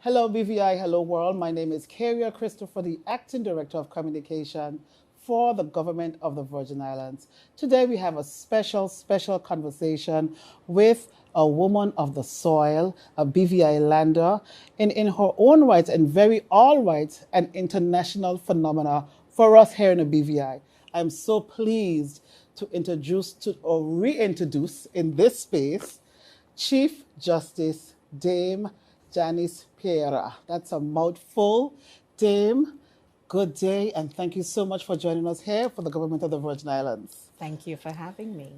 Hello, BVI. Hello, world. My name is Pereira Christopher, the Acting Director of Communication for the Government of the Virgin Islands. Today, we have a special conversation with a woman of the soil, a BVI lander, and in her own right and very all right, an international phenomena for us here in the BVI. I'm so pleased to introduce or reintroduce in this space Chief Justice Dame Janice Pereira. That's a mouthful. Dame, good day, and thank you so much for joining us here for the Government of the Virgin Islands. Thank you for having me.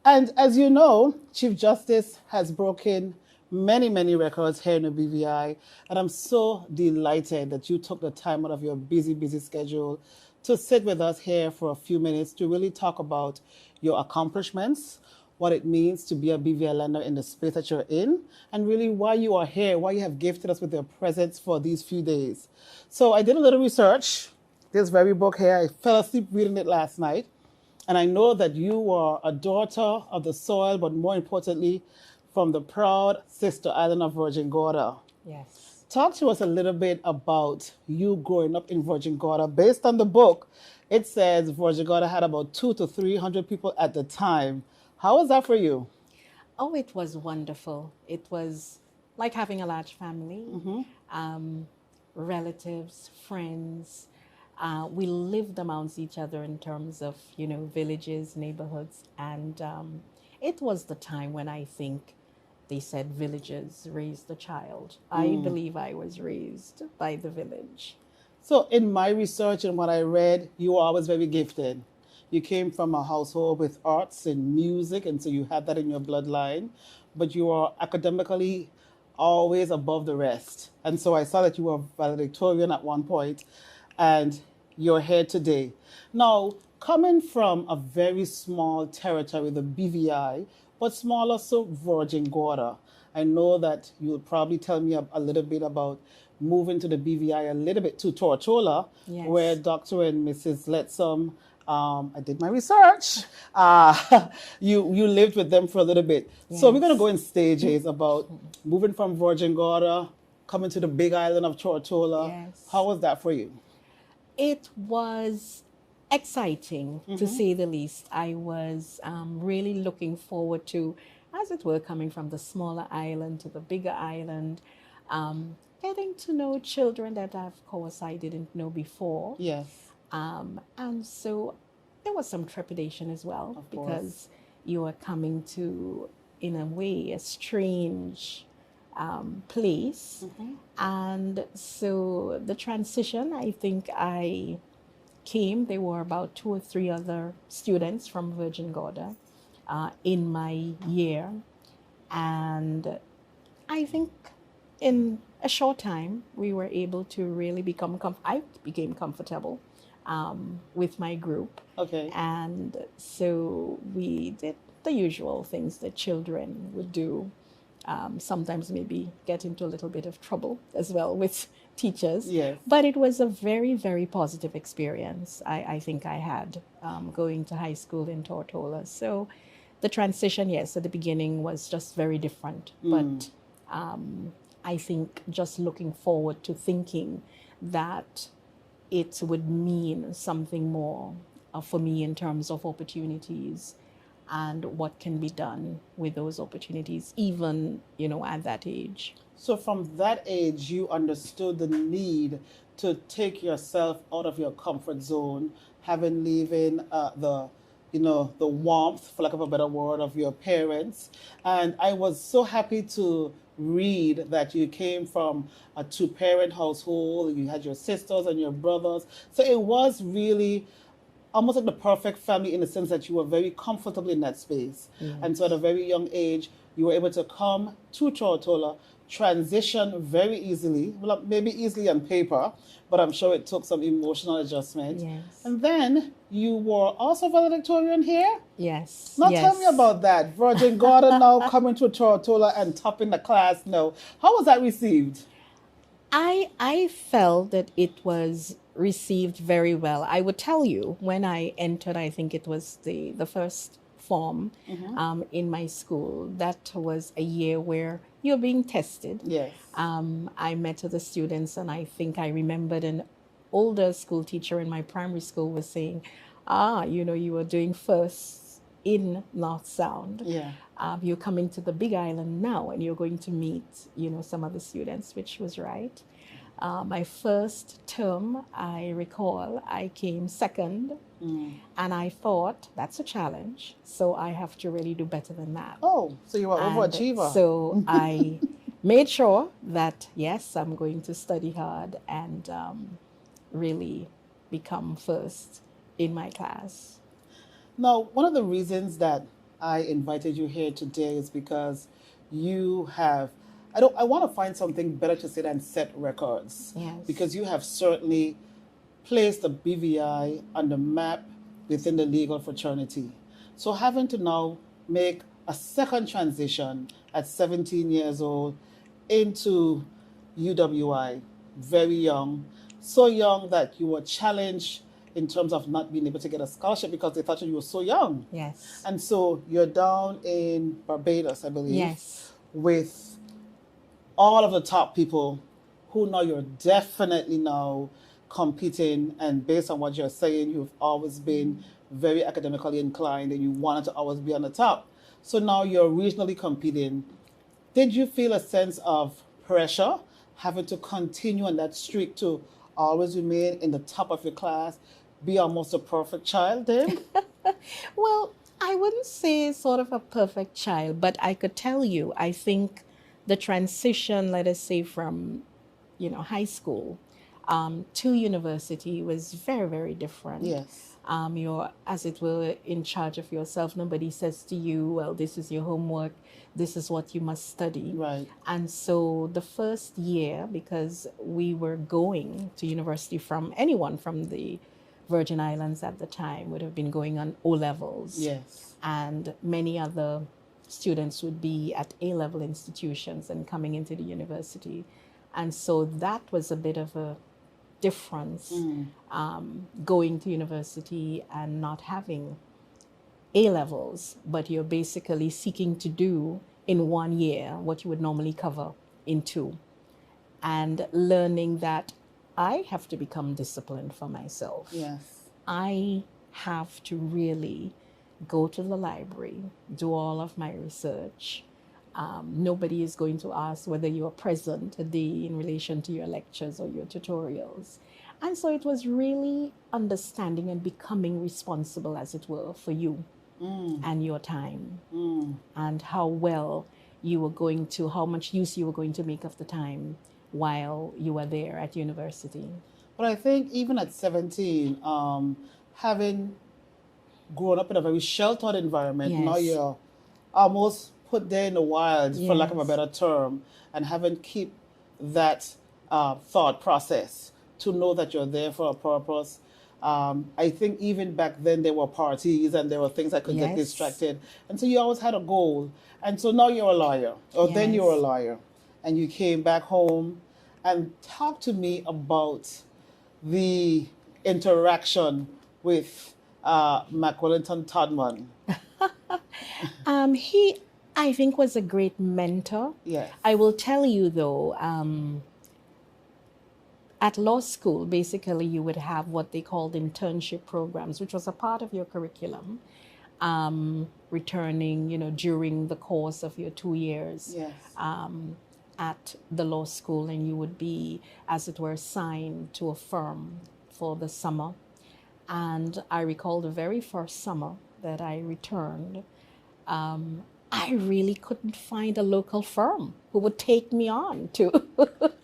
And as you know, Chief Justice has broken many records here in the BVI, and I'm so delighted that you took the time out of your busy schedule to sit with us here for a few minutes to really talk about your accomplishments, what it means to be a BVI lender in the space that you're in, and really why you are here, why you have gifted us with your presence for these few days. So I did a little research. This very book here, I fell asleep reading it last night. And I know that you are a daughter of the soil, but more importantly, from the proud sister island of Virgin Gorda. Yes. Talk to us a little bit about you growing up in Virgin Gorda. Based on the book, it says Virgin Gorda had about 200 to 300 people at the time. How was that for you? Oh, it was wonderful. It was like having a large family, relatives, friends. We lived amongst each other in terms of, villages, neighborhoods. And it was the time when I think they said villages raise the child. I believe I was raised by the village. So in my research and what I read, you were always very gifted. You came from a household with arts and music, and so you had that in your bloodline, but you are academically always above the rest. And so I saw that you were valedictorian at one point, and you're here today. Now, coming from a very small territory, the BVI, but smaller, so Virgin Gorda, I know that you'll probably tell me a little bit about moving to the BVI a little bit to Tortola, Yes. where Dr. and Mrs. Letsom, I did my research. You lived with them for a little bit. Yes. So we're going to go in stages about moving from Virgin Gorda, coming to the big island of Tortola. Yes. How was that for you? It was exciting, to say the least. I was really looking forward to, as it were, coming from the smaller island to the bigger island, getting to know children that, of course, I didn't know before. Yes. And so there was some trepidation as well, Of course. because you are coming to, in a way, a strange place. And so the transition, I think there were about 2 or 3 other students from Virgin Gorda in my year. And I think in a short time, we were able to really I became comfortable with my group. Okay. And so we did the usual things that children would do. Sometimes maybe get into a little bit of trouble as well with teachers. Yes. But it was a very positive experience I think I had going to high school in Tortola. So the transition, yes, at the beginning was just very different. But I think just looking forward to thinking that it would mean something more for me in terms of opportunities and what can be done with those opportunities, even, at that age. So from that age, you understood the need to take yourself out of your comfort zone, having leaving the warmth, for lack of a better word, of your parents. And I was so happy to read that you came from a 2-parent household. You had your sisters and your brothers. So it was really almost like the perfect family in the sense that you were very comfortable in that space. Yes. And so at a very young age, you were able to come to Tortola, transition very easily, well, maybe easily on paper, but I'm sure it took some emotional adjustment. Yes. And then you were also valedictorian here? Yes. Now yes. tell me about that. Virgin Gorda now coming to Tortola and topping the class now. How was that received? I felt that it was received very well. I would tell you, when I entered, I think it was the first perform in my school. That was a year where you're being tested. Yes. I met other students, and I think I remembered an older school teacher in my primary school was saying, you were doing first in North Sound. Yeah. You're coming to the Big Island now, and you're going to meet, some of the students, which was right. My first term, I recall, I came second, and I thought, that's a challenge, so I have to really do better than that. Oh, so you were And overachiever. so I made sure that, yes, I'm going to study hard and really become first in my class. Now, one of the reasons that I invited you here today is because you have, I want to find something better to say than set records. Yes. Because you have certainly placed the BVI on the map within the legal fraternity. So having to now make a second transition at 17 years old into UWI, very young, so young that you were challenged in terms of not being able to get a scholarship because they thought you were so young. Yes. And so you're down in Barbados, I believe, Yes. with all of the top people who now you're definitely now competing, and based on what you're saying, you've always been very academically inclined and you wanted to always be on the top. So now you're regionally competing. Did you feel a sense of pressure having to continue on that streak to always remain in the top of your class, be almost a perfect child then? Well, I wouldn't say sort of a perfect child, but I could tell you, I think the transition, let us say, from, high school to university was very, very different. Yes. You're, as it were, in charge of yourself. Nobody says to you, well, this is your homework, this is what you must study. Right. And so the first year, because we were going to university anyone from the Virgin Islands at the time would have been going on O levels. Yes. And many other students would be at A-level institutions and coming into the university. And so that was a bit of a difference, going to university and not having A-levels, but you're basically seeking to do in 1 year what you would normally cover in 2. And learning that I have to become disciplined for myself. Yes. I have to really go to the library, do all of my research. Nobody is going to ask whether you are present a day in relation to your lectures or your tutorials. And so it was really understanding and becoming responsible, as it were, for you and your time, and how much use you were going to make of the time while you were there at university. But I think even at 17, having grown up in a very sheltered environment, Yes. now you're almost put there in the wild, for lack of a Yes. better term, and having keep that thought process to know that you're there for a purpose. I think even back then there were parties and there were things that could get Yes. distracted. And so you always had a goal. And so now you're a lawyer, or then you're a Yes. lawyer, and you came back home. And talk to me about the interaction with McWellington Todman. He, I think, was a great mentor. Yes. I will tell you, though, at law school, basically, you would have what they called internship programs, which was a part of your curriculum, returning, during the course of your 2 years. Yes. At the law school, and you would be, as it were, assigned to a firm for the summer. And I recall the very first summer that I returned, I really couldn't find a local firm who would take me on to.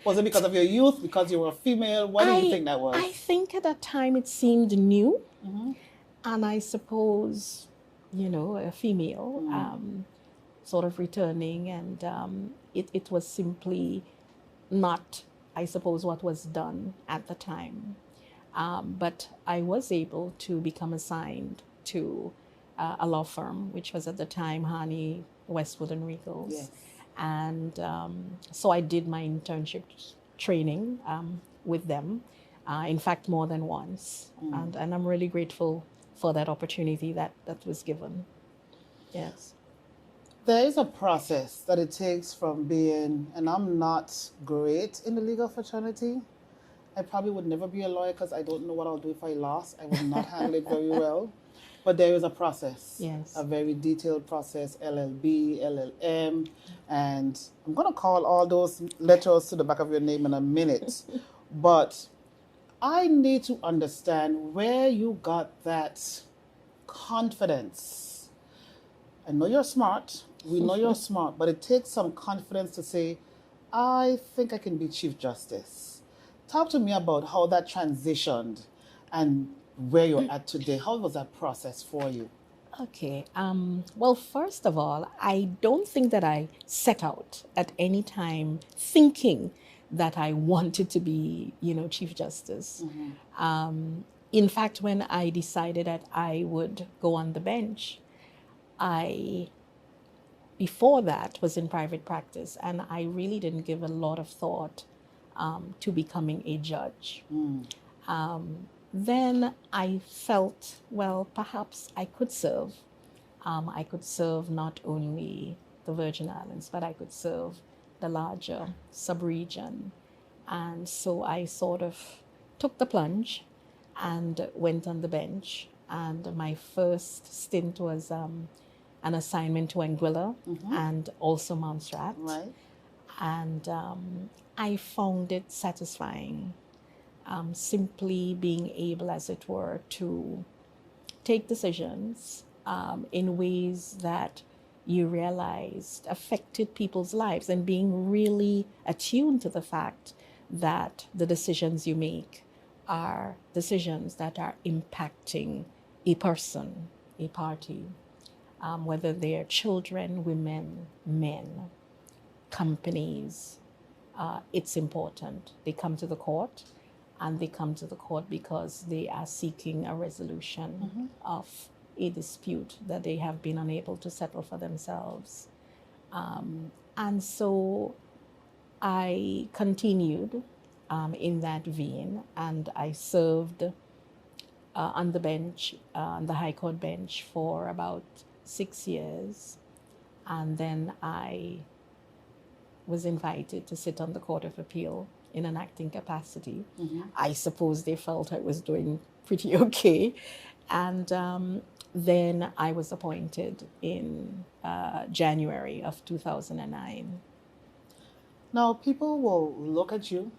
Was it because of your youth, because you were a female? What do you think that was? I think at that time it seemed new. And I suppose, a female sort of returning, and it was simply not, I suppose, what was done at the time. But I was able to become assigned to a law firm, which was at the time Harney, Westwood and Riegels. Yes. And so I did my internship training with them, in fact, more than once. And I'm really grateful for that opportunity that was given. Yes. There is a process that it takes from being, and I'm not great in the legal fraternity. I probably would never be a lawyer because I don't know what I'll do if I lost. I would not handle it very well. But there is a process, a Yes. very detailed process, LLB, LLM, and I'm going to call all those letters to the back of your name in a minute. But I need to understand where you got that confidence. I know you're smart. We know you're smart, but it takes some confidence to say, I think I can be Chief Justice. Talk to me about how that transitioned and where you're at today. How was that process for you? Okay. Well, first of all, I don't think that I set out at any time thinking that I wanted to be, Chief Justice. In fact, when I decided that I would go on the bench, I, before that, was in private practice, and I really didn't give a lot of thought to becoming a judge. Then I felt, well, perhaps I could serve. I could serve not only the Virgin Islands, but I could serve the larger sub-region. And so I sort of took the plunge and went on the bench. And my first stint was an assignment to Anguilla and also Montserrat. Right? And I found it satisfying, simply being able, as it were, to take decisions in ways that you realized affected people's lives, and being really attuned to the fact that the decisions you make are decisions that are impacting a person, a party, whether they're children, women, men, companies. It's important. They come to the court, and they come to the court because they are seeking a resolution of a dispute that they have been unable to settle for themselves. And so I continued in that vein, and I served on the bench, on the High Court bench, for about 6 years. And then I was invited to sit on the Court of Appeal in an acting capacity. I suppose they felt I was doing pretty okay. And then I was appointed in January of 2009. Now, people will look at you,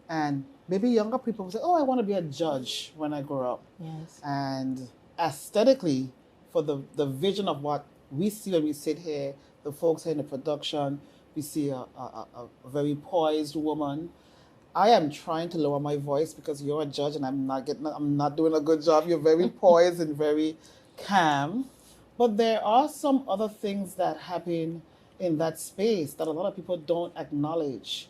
and maybe younger people will say, oh, I want to be a judge when I grow up. Yes. And aesthetically, for the vision of what we see when we sit here, the folks here in the production, we see a very poised woman. I am trying to lower my voice because you're a judge and I'm not doing a good job. You're very poised and very calm. But there are some other things that happen in that space that a lot of people don't acknowledge.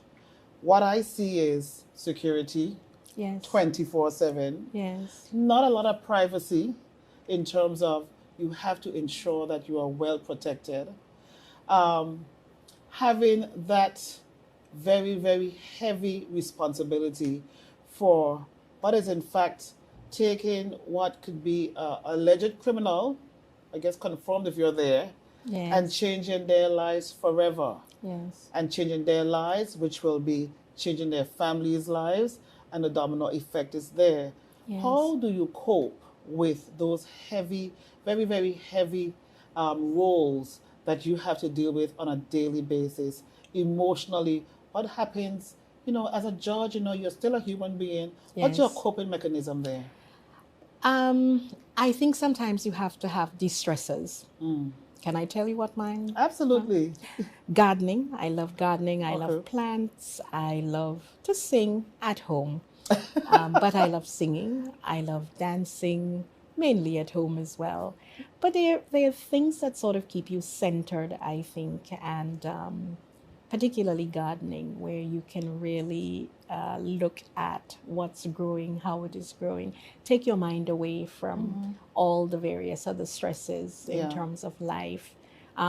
What I see is security, Yes. 24/7. Yes. Not a lot of privacy in terms of you have to ensure that you are well protected. Having that very, very heavy responsibility for what is in fact taking what could be an alleged criminal, I guess confirmed if you're there, Yes. and changing their lives forever. Yes. And changing their lives, which will be changing their families' lives, and the domino effect is there. Yes. How do you cope with those heavy, very, very heavy roles that you have to deal with on a daily basis, emotionally? What happens, as a judge, you're still a human being. What's your Yes. coping mechanism there? I think sometimes you have to have de-stressors. Can I tell you what mine? Absolutely. Gardening. I love gardening. I Okay. love plants. I love to sing at home. But I love singing. I love dancing, mainly at home as well. But there are things that sort of keep you centered, I think, and particularly gardening, where you can really look at what's growing, how it is growing, take your mind away from all the various other stresses in Yeah. terms of life.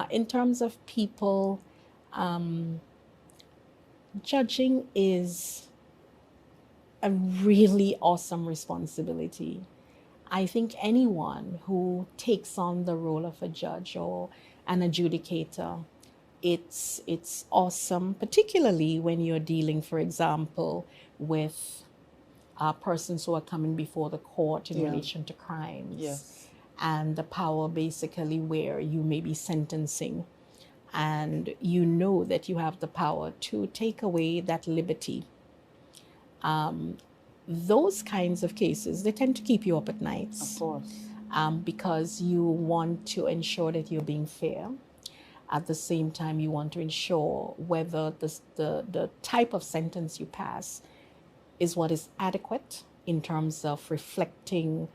In terms of people, judging is a really awesome responsibility. I think anyone who takes on the role of a judge or an adjudicator, it's awesome, particularly when you're dealing, for example, with persons who are coming before the court in Yeah. relation to crimes. Yes. And the power basically where you may be sentencing and you know that you have the power to take away that liberty. Those kinds of cases, they tend to keep you up at nights. Of course. Because you want to ensure that you're being fair. At the same time, you want to ensure whether the type of sentence you pass is what is adequate in terms of reflecting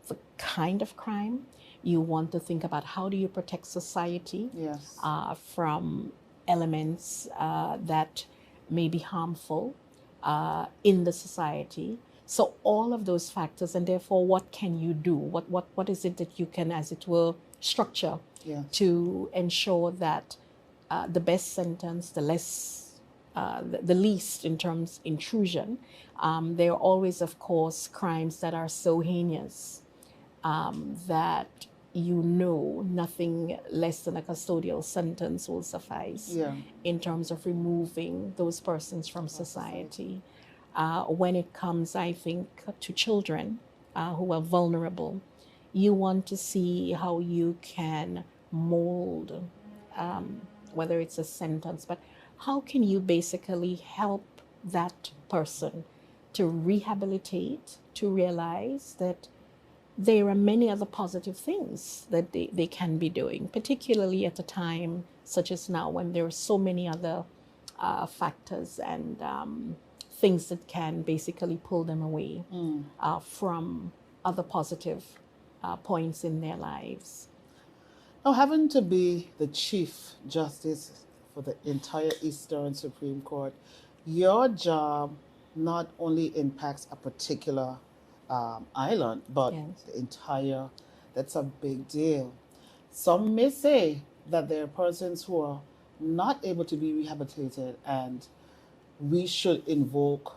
the kind of crime. You want to think about how do you protect society Yes. from elements that may be harmful in the society. So all of those factors, and therefore, what can you do? What is it that you can, as it were, structure Yes. to ensure that the best sentence, the least in terms intrusion. There are always, of course, crimes that are so heinous that nothing less than a custodial sentence will suffice Yeah. in terms of removing those persons from society. When it comes, I think, to children who are vulnerable, you want to see how you can mold, whether it's a sentence, but how can you basically help that person to rehabilitate, to realize that there are many other positive things that they can be doing, particularly at a time such as now when there are so many other factors and things that can basically pull them away from other positive points in their lives. Now, having to be the Chief Justice for the entire Eastern Supreme Court, your job not only impacts a particular island, but Yes. the entire, that's a big deal. Some may say that there are persons who are not able to be rehabilitated and we should invoke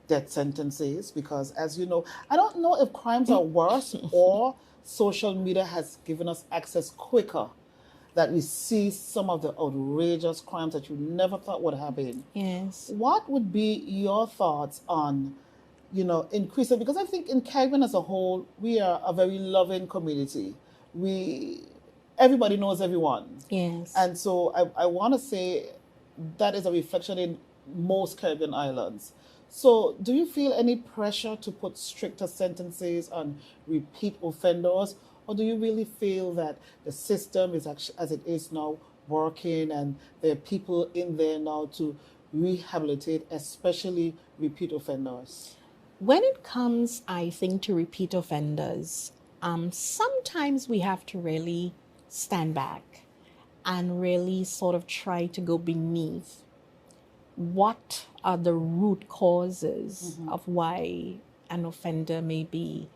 death sentences because, as you know, I don't know if crimes are worse or social media has given us access quicker that we see some of the outrageous crimes that you never thought would happen. Yes. What would be your thoughts on, increasing? Because I think in Caribbean as a whole, we are a very loving community. Everybody knows everyone. Yes. And so I want to say that is a reflection in most Caribbean islands. So do you feel any pressure to put stricter sentences on repeat offenders? Or do you really feel that the system is actually, as it is now, working and there are people in there now to rehabilitate, especially repeat offenders? When it comes, I think, to repeat offenders, sometimes we have to really stand back and really sort of try to go beneath what are the root causes of why an offender may be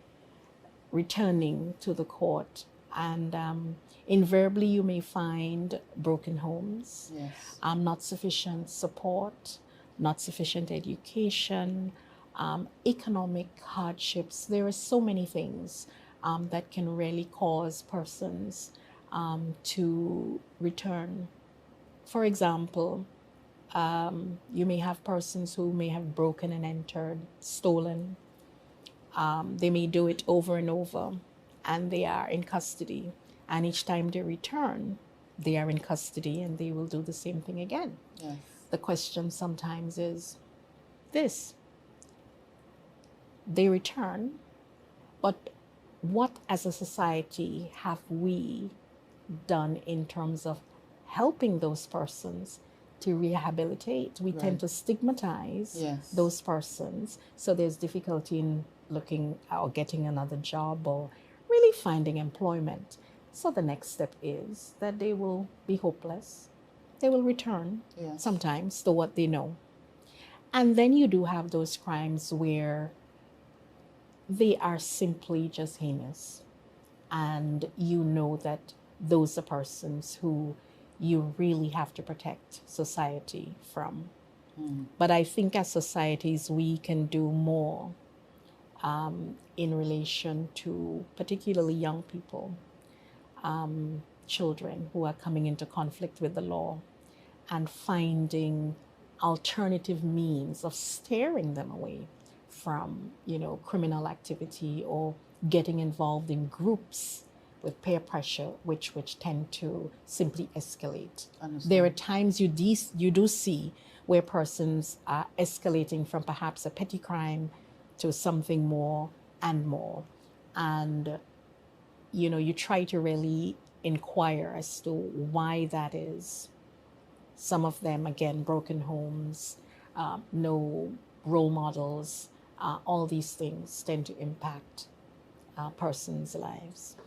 returning to the court. And invariably, you may find broken homes, Yes. not sufficient support, not sufficient education, economic hardships. There are so many things that can really cause persons to return. For example, you may have persons who may have broken and entered, stolen. They may do it over and over, and they are in custody. And each time they return, they are in custody and they will do the same thing again. Yes. The question sometimes is this: they return, but what as a society have we done in terms of helping those persons to rehabilitate? We tend to stigmatize Yes. those persons, so there's difficulty in looking or getting another job or really finding employment. So the next step is that they will be hopeless. They will return sometimes to what they know. And then you do have those crimes where they are simply just heinous. And you know that those are persons who you really have to protect society from. But I think as societies, we can do more in relation to particularly young people, children who are coming into conflict with the law, and finding alternative means of steering them away from, criminal activity, or getting involved in groups with peer pressure, which tend to simply escalate. There are times you do see where persons are escalating from perhaps a petty crime to something more and more, and you try to really inquire as to why that is. Some of them, again, broken homes, no role models, all these things tend to impact persons' lives.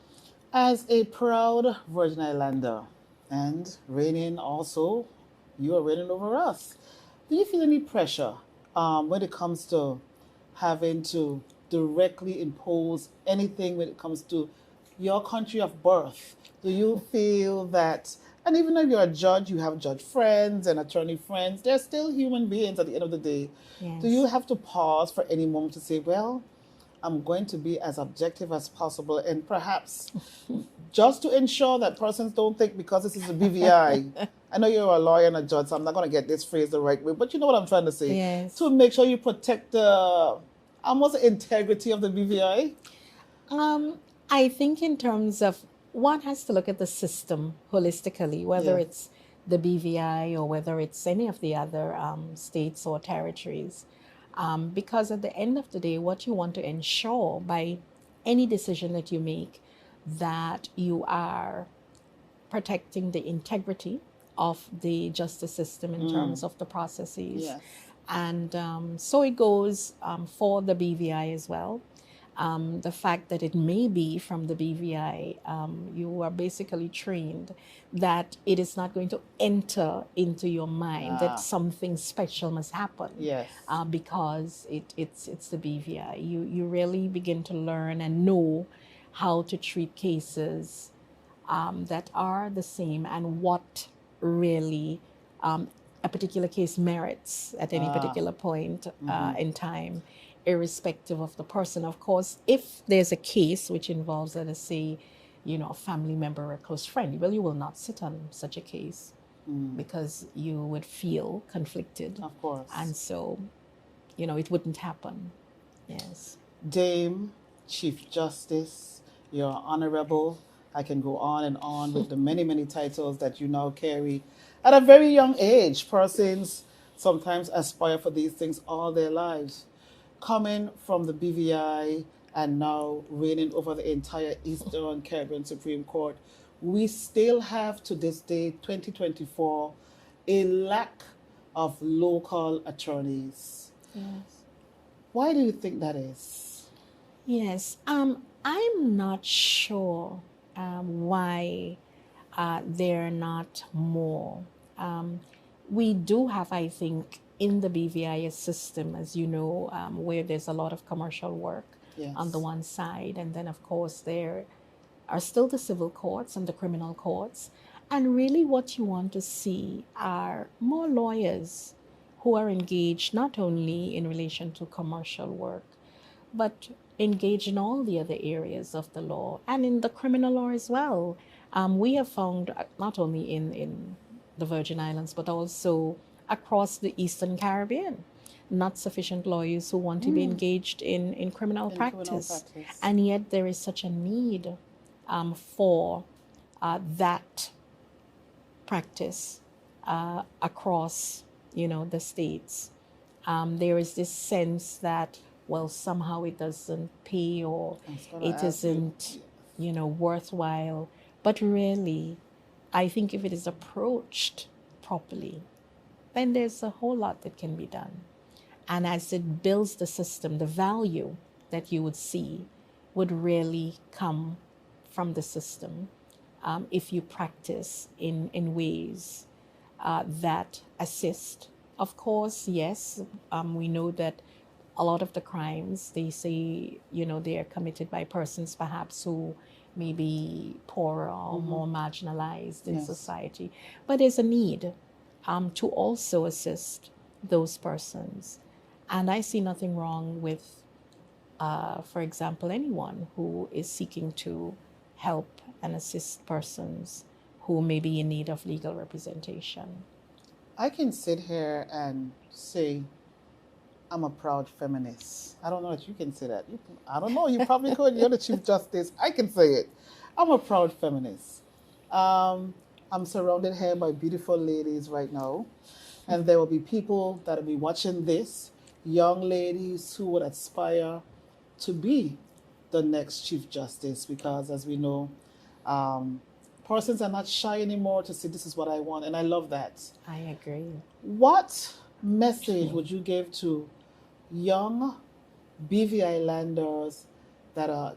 As a proud Virgin Islander and reigning also, you are reigning over us. Do you feel any pressure when it comes to having to directly impose anything when it comes to your country of birth? Do you feel that, and even if you're a judge, you have judge friends and attorney friends, they're still human beings at the end of the day. Yes. Do you have to pause for any moment to say, well, I'm going to be as objective as possible, and perhaps just to ensure that persons don't think because this is a BVI. I know you're a lawyer and a judge, so I'm not going to get this phrase the right way, but you know what I'm trying to say. Yes. To make sure you protect the almost integrity of the BVI. I think in terms of, one has to look at the system holistically, whether it's the BVI or whether it's any of the other states or territories. Because at the end of the day, what you want to ensure by any decision that you make, that you are protecting the integrity of the justice system in terms of the processes. Yes. And so it goes for the BVI as well. The fact that it may be from the BVI, you are basically trained that it is not going to enter into your mind that something special must happen. Yes. Because it's the BVI. You really begin to learn and know how to treat cases that are the same, and what really a particular case merits at any particular point in time, irrespective of the person. Of course, if there's a case which involves, let us say, a family member or a close friend, well, you will not sit on such a case because you would feel conflicted. Of course. And so, it wouldn't happen. Yes. Dame, Chief Justice, you're honorable. I can go on and on with the many, many titles that you now carry. At a very young age, persons sometimes aspire for these things all their lives. Coming from the BVI and now reigning over the entire Eastern Caribbean Supreme Court, we still have to this day, 2024, a lack of local attorneys. Yes. Why do you think that is? Yes. I'm not sure why there are not more. We do have, I think, in the BVI system, as you know, where there's a lot of commercial work on the one side, and then of course there are still the civil courts and the criminal courts, and really what you want to see are more lawyers who are engaged not only in relation to commercial work, but engaged in all the other areas of the law and in the criminal law as well. We have found not only in the Virgin Islands, but also across the Eastern Caribbean, not sufficient lawyers who want to be engaged in criminal practice. And yet there is such a need for that practice across, the states. There is this sense that, well, somehow it doesn't pay, or it isn't, worthwhile. But really, I think if it is approached properly, then there's a whole lot that can be done. And as it builds the system, the value that you would see would really come from the system if you practice in ways that assist. Of course, yes, we know that a lot of the crimes, they say, they are committed by persons perhaps who may be poorer or more marginalized in society. But there's a need to also assist those persons. And I see nothing wrong with for example, anyone who is seeking to help and assist persons who may be in need of legal representation. I can sit here and say I'm a proud feminist. I don't know if you can say that. I don't know. You probably could. You're the Chief Justice. I can say it. I'm a proud feminist. Um, I'm surrounded here by beautiful ladies right now, and there will be people that will be watching this, young ladies who would aspire to be the next Chief Justice because, as we know, um, persons are not shy anymore to say, this is what I want, and I love that. I agree. What message would you give to young BVI landers that are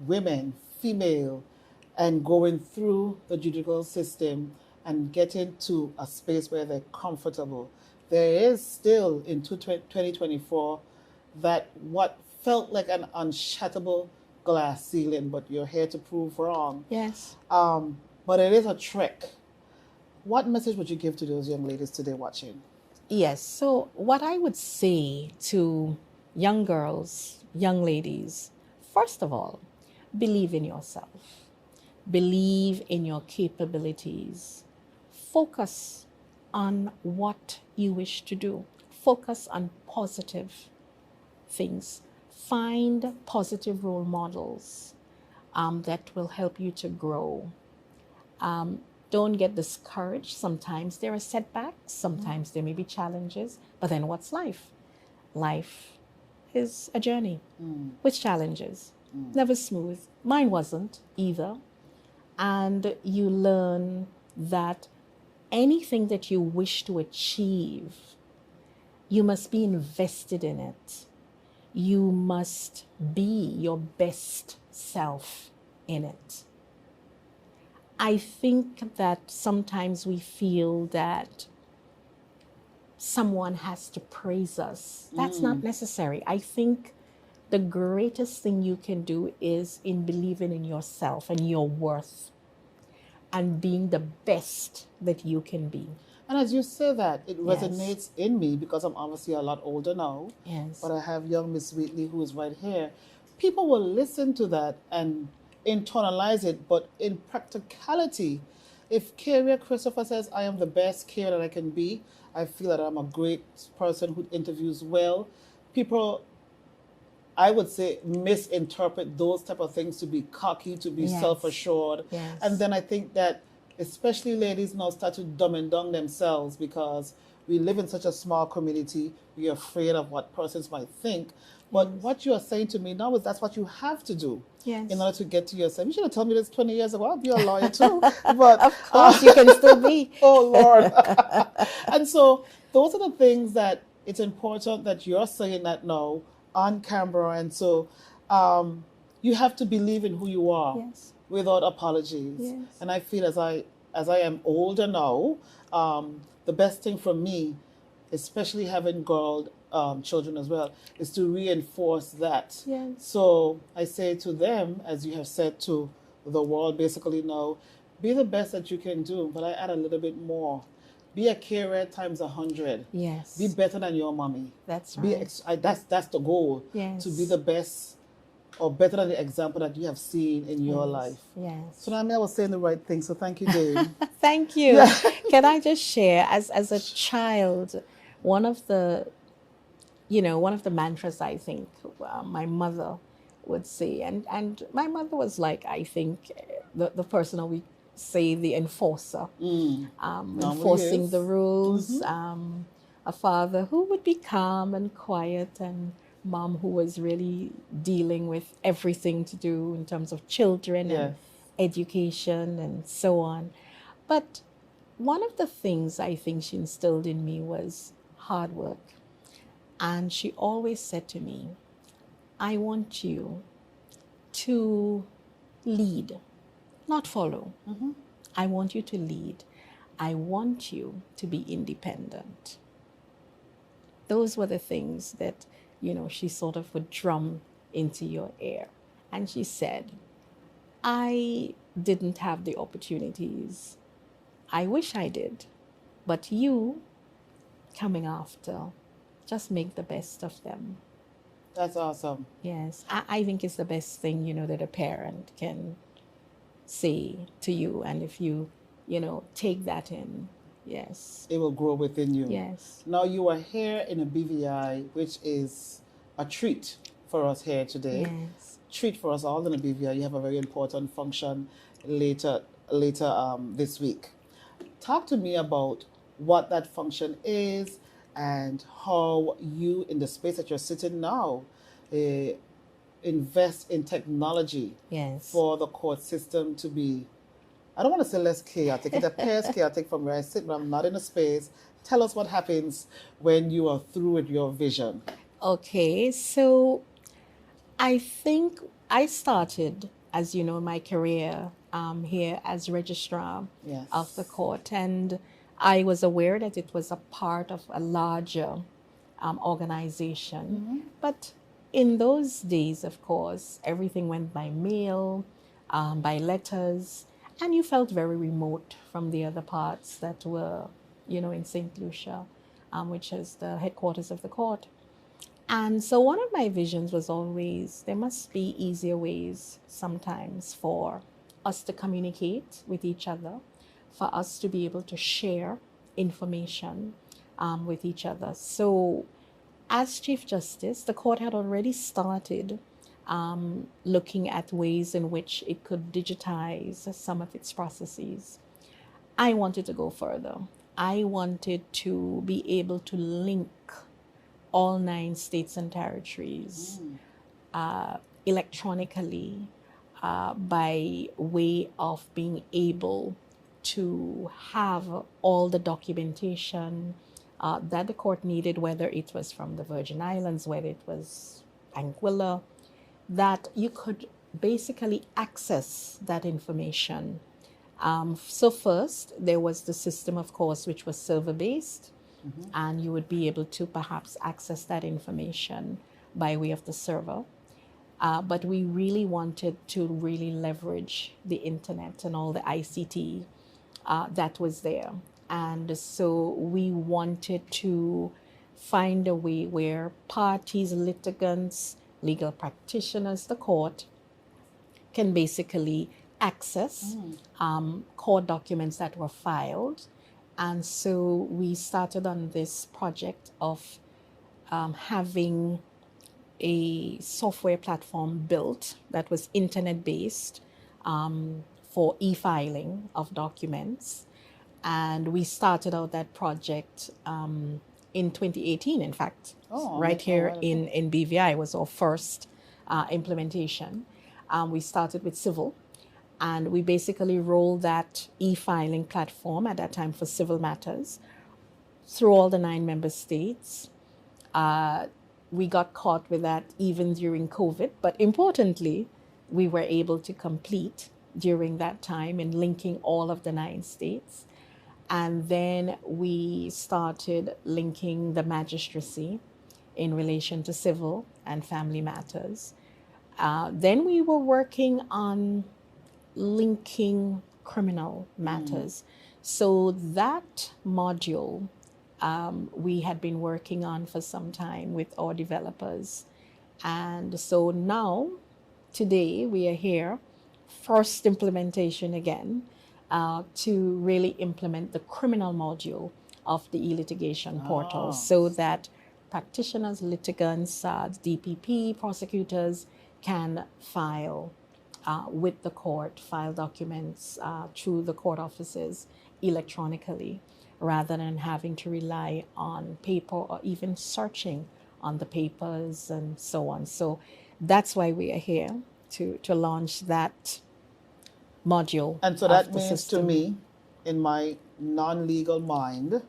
women, female, and going through the judicial system and getting to a space where they're comfortable? There is still in 2024 that what felt like an unshattable glass ceiling, but you're here to prove wrong. Yes. But it is a trick. What message would you give to those young ladies today watching? Yes. So what I would say to young girls, young ladies, first of all, believe in yourself. Believe in your capabilities. Focus on what you wish to do. Focus on positive things. Find positive role models that will help you to grow. Don't get discouraged. Sometimes there are setbacks. Sometimes there may be challenges. But then what's life? Life is a journey with challenges. Never smooth. Mine wasn't either. And you learn that anything that you wish to achieve, you must be invested in it. You must be your best self in it. I think that sometimes we feel that someone has to praise us. That's not necessary. I think the greatest thing you can do is in believing in yourself and your worth and being the best that you can be. And as you say that, it resonates in me because I'm obviously a lot older now. Yes. But I have young Miss Wheatley who is right here. People will listen to that and internalize it, but in practicality, if Carrier Christopher says, I am the best carrier that I can be, I feel that I'm a great person who interviews well, people, I would say, misinterpret those type of things to be cocky, to be self-assured. Yes. And then I think that especially ladies now start to dumb and down themselves because we live in such a small community. We're afraid of what persons might think. But what you are saying to me now is that's what you have to do in order to get to yourself. You should have told me this 20 years ago. I'll be a lawyer too. But of course, you can still be. Oh, Lord. And so those are the things that it's important that you're saying that now on camera. And so you have to believe in who you are without apologies. Yes. And I feel as I am older now, the best thing for me, especially having children as well, is to reinforce that. Yes. So I say to them, as you have said to the world basically now, be the best that you can do, but I add a little bit more. Be a carer times 100. Yes. Be better than your mommy. That's right. That's the goal. Yes. To be the best or better than the example that you have seen in your life. Yes. So now I was saying the right thing. So thank you, Dave. Thank you. Yeah. Can I just share, as a child, one of the mantras I think my mother would say, and my mother was like, I think, the person we say the enforcer, enforcing the rules, a father who would be calm and quiet, and mom who was really dealing with everything to do in terms of children and education and so on. But one of the things I think she instilled in me was hard work. And she always said to me, I want you to lead, not follow. I want you to lead. I want you to be independent. Those were the things that, she sort of would drum into your ear. And she said, I didn't have the opportunities. I wish I did. But you, coming after, just make the best of them. That's awesome. Yes, I think it's the best thing, that a parent can say to you. And if you, take that in, yes, It will grow within you. yes, Now you are here in a BVI, which is a treat for us here today. yes. Treat for us all in a BVI. You have a very important function later this week. Talk to me about what that function is and how you, in the space that you're sitting now, uh, invest in technology Yes. for the court system to be, I don't want to say less chaotic. It appears chaotic from where I sit, but I'm not in a space. Tell us what happens when you are through with your vision. Okay, so I think I started, as you know, my career here as registrar of the Yes. court, and I was aware that it was a part of a larger organization. But in those days, of course, everything went by mail, by letters, and you felt very remote from the other parts that were, in St. Lucia, which is the headquarters of the court. And so one of my visions was always there must be easier ways sometimes for us to communicate with each other, for us to be able to share information with each other. So, as Chief Justice, the court had already started looking at ways in which it could digitize some of its processes. I wanted to go further. I wanted to be able to link all 9 states and territories electronically by way of being able to have all the documentation that the court needed, whether it was from the Virgin Islands, whether it was Anguilla, that you could basically access that information. So first, there was the system, of course, which was server-based, and you would be able to perhaps access that information by way of the server. But we really wanted to really leverage the internet and all the ICT that was there. And so we wanted to find a way where parties, litigants, legal practitioners, the court, can basically access court documents that were filed. And so we started on this project of having a software platform built that was internet based for e-filing of documents. And we started out that project in 2018, in fact, right here in BVI was our first implementation. We started with civil, and we basically rolled that e-filing platform at that time for civil matters through all the 9 member states. We got caught with that even during COVID, but importantly, we were able to complete during that time in linking all of the 9 states. And then we started linking the magistracy in relation to civil and family matters. Then we were working on linking criminal matters. So that module we had been working on for some time with our developers. And so now, today, we are here, first implementation again, to really implement the criminal module of the e-litigation portal so that practitioners, litigants, DPP, prosecutors can file with the court, file documents through the court offices electronically, rather than having to rely on paper or even searching on the papers and so on. So that's why we are here to launch that module. And so that means to me, in my non-legal mind,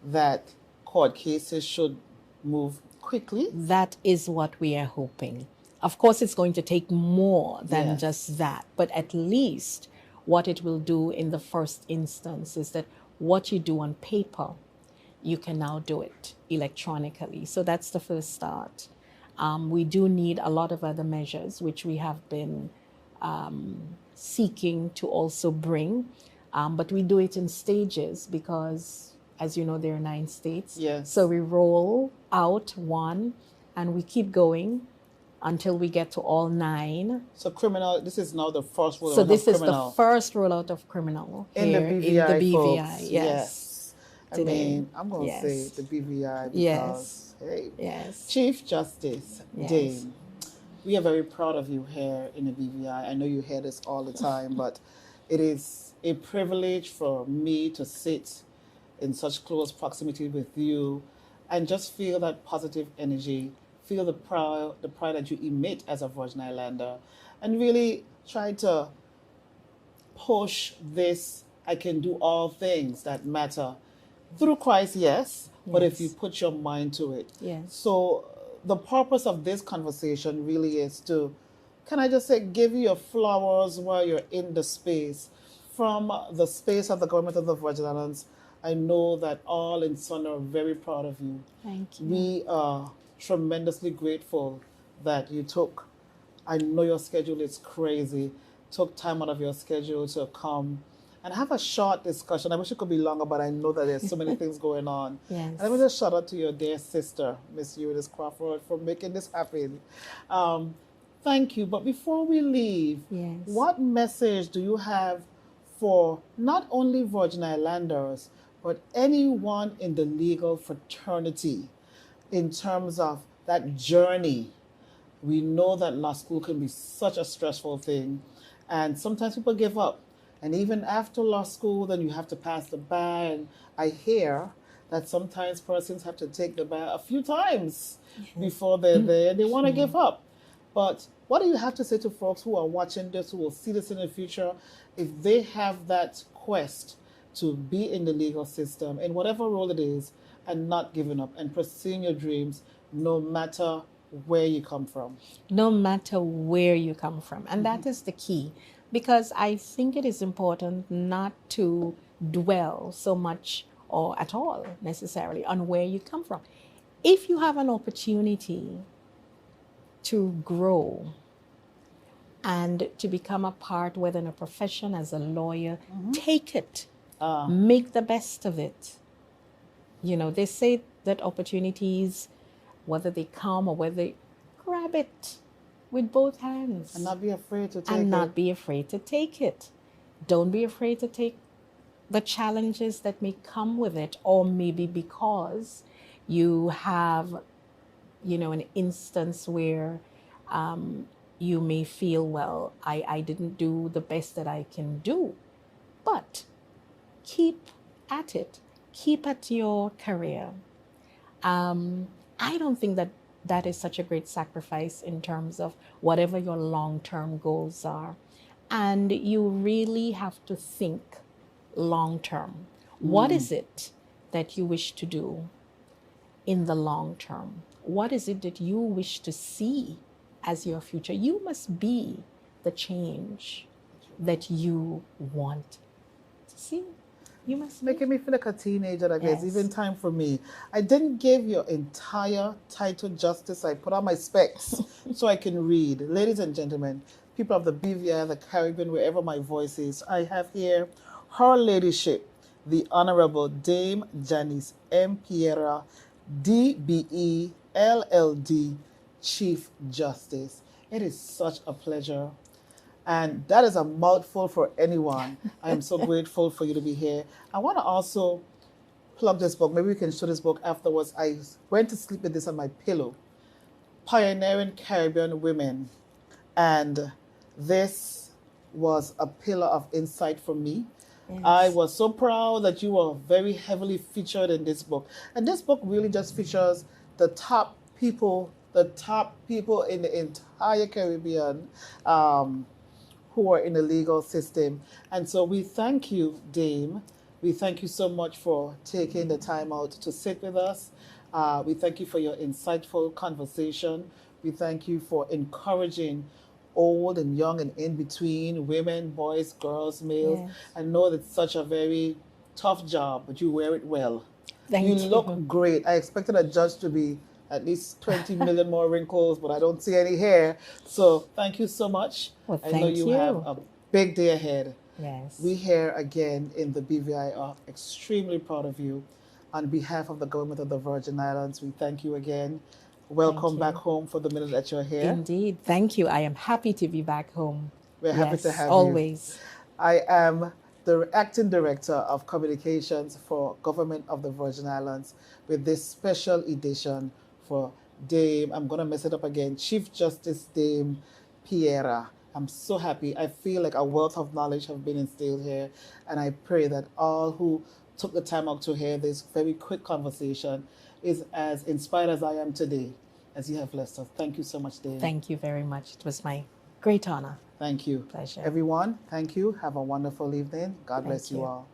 that court cases should move quickly. That is what we are hoping. Of course, it's going to take more than just that, but at least what it will do in the first instance is that what you do on paper, you can now do it electronically. So that's the first start. We do need a lot of other measures, which we have been seeking to also bring, but we do it in stages because, as you know, there are 9 states. Yes. So we roll out one, and we keep going until we get to all 9. So criminal, this is now the first rollout So of this is the criminal. first rollout of criminal In the here BVI, in the BVI. folks. Yes. I Today. mean, I'm going to say Yes. the BVI Yes. because, hey, Yes. Chief Justice Yes. Dame, we are very proud of you here in the BVI. I know you hear this all the time, but it is a privilege for me to sit in such close proximity with you and just feel that positive energy, feel the pride that you emit as a Virgin Islander, and really try to push this I can do all things that matter through Christ, yes, but if you Yes. put your mind to it. Yes. So the purpose of this conversation really is to, can I just say, give you your flowers while you're in the space. From the space of the government of the Virgin Islands, I know that all in Son are very proud of you. Thank you. We are tremendously grateful that you took, I know your schedule is crazy, took time out of your schedule to come and have a short discussion. I wish it could be longer, but I know that there's so many things going on. Yes. And let me just shout out to your dear sister, Miss Eunice Crawford, for making this happen. Thank you. But before we leave, Yes. what message do you have for not only Virgin Islanders, but anyone in the legal fraternity in terms of that journey? We know that law school can be such a stressful thing, and sometimes people give up. And even after law school, then you have to pass the bar. And I hear that sometimes persons have to take the bar a few times before they're there. They want to give up. But what do you have to say to folks who are watching this, who will see this in the future, if they have that quest to be in the legal system, in whatever role it is, and not giving up and pursuing your dreams, no matter where you come from? No matter where you come from. And that is the key, because I think it is important not to dwell so much or at all necessarily on where you come from. If you have an opportunity to grow and to become a part within a profession as a lawyer, take it. Make the best of it. You know, they say that opportunities, whether they come or whether they grab it with both hands. And not be afraid to take And it. not be afraid to take it. Don't be afraid to take the challenges that may come with it, or maybe because you have, you know, an instance where you may feel, well, I didn't do the best that I can do. But keep at it. Keep at your career. I don't think that that is such a great sacrifice in terms of whatever your long-term goals are. And you really have to think long-term. What is it that you wish to do in the long term? What is it that you wish to see as your future? You must be the change that you want to see. You must Making me feel like a teenager, like Yes. there's even time for me. I didn't give your entire title justice. I put on my specs so I can read. Ladies and gentlemen, people of the BVI, the Caribbean, wherever my voice is, I have here Her Ladyship, the Honorable Dame Janice M. Pereira, DBE, LLD, Chief Justice. It is such a pleasure. And that is a mouthful for anyone. I am so grateful for you to be here. I want to also plug this book. Maybe we can show this book afterwards. I went to sleep with this on my pillow. Pioneering Caribbean Women. And this was a pillar of insight for me. Yes. I was so proud that you were very heavily featured in this book. And this book really just features the top people in the entire Caribbean who are in the legal system. And so we thank you, Dame. We thank you so much for taking the time out to sit with us. We thank you for your insightful conversation. We thank you for encouraging old and young and in between, women, boys, girls, males. Yes. I know it's such a very tough job, but you wear it well. Thank You you. look great. I expected a judge to be at least 20 million more wrinkles, but I don't see any hair. So thank you so much. Well, I know thank you you. have a big day ahead. Yes. We here again in the BVI are extremely proud of you. On behalf of the government of the Virgin Islands, we thank you again. welcome you. back home for the minute that you're here. Indeed. Thank you. I am happy to be back home. We're happy to have you. Always. I am the Acting Director of Communications for Government of the Virgin Islands with this special edition for Dame, I'm going to mess it up again, Chief Justice Dame Pereira. I'm so happy. I feel like a wealth of knowledge have been instilled here, and I pray that all who took the time out to hear this very quick conversation is as inspired as I am today, as you have blessed us. Thank you so much, Dame. Thank you very much. It was my great honor. Thank you. Pleasure. Everyone, thank you. Have a wonderful evening. God bless you all.